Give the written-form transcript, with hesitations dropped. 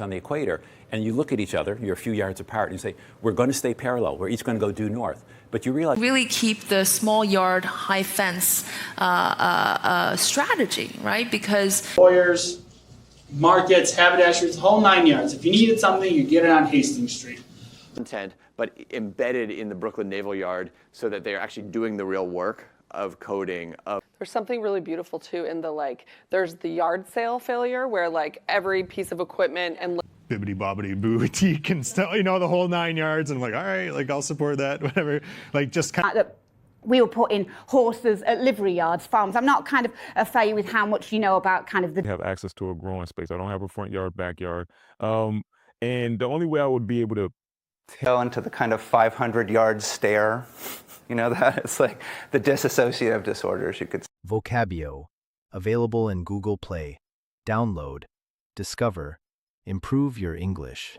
on the equator, and you look at each other, you're a few yards apart, and you say, we're going to stay parallel, we're each going to go due north. But you realize really keep the small yard, high fence strategy, right? Because lawyers, markets, haberdashers, the whole 9 yards. If you needed something, you get it on Hastings Street. Content, but embedded in the Brooklyn Naval Yard so that they're actually doing the real work of coding. There's something really beautiful too in the there's the yard sale failure where every piece of equipment and bibbity bobbity boutique and stuff, you know, the whole 9 yards. And I'm like, all right, I'll support that, whatever. Just kind of. We were putting horses at livery yards, farms. I'm not kind of familiar with how much you know about kind of the. I have access to a growing space. I don't have a front yard, backyard. And the only way I would be able to go into the kind of 500-yard stare, you know, that it's like the dissociative disorders you could. Vocabio, available in Google Play. Download, discover, improve your English.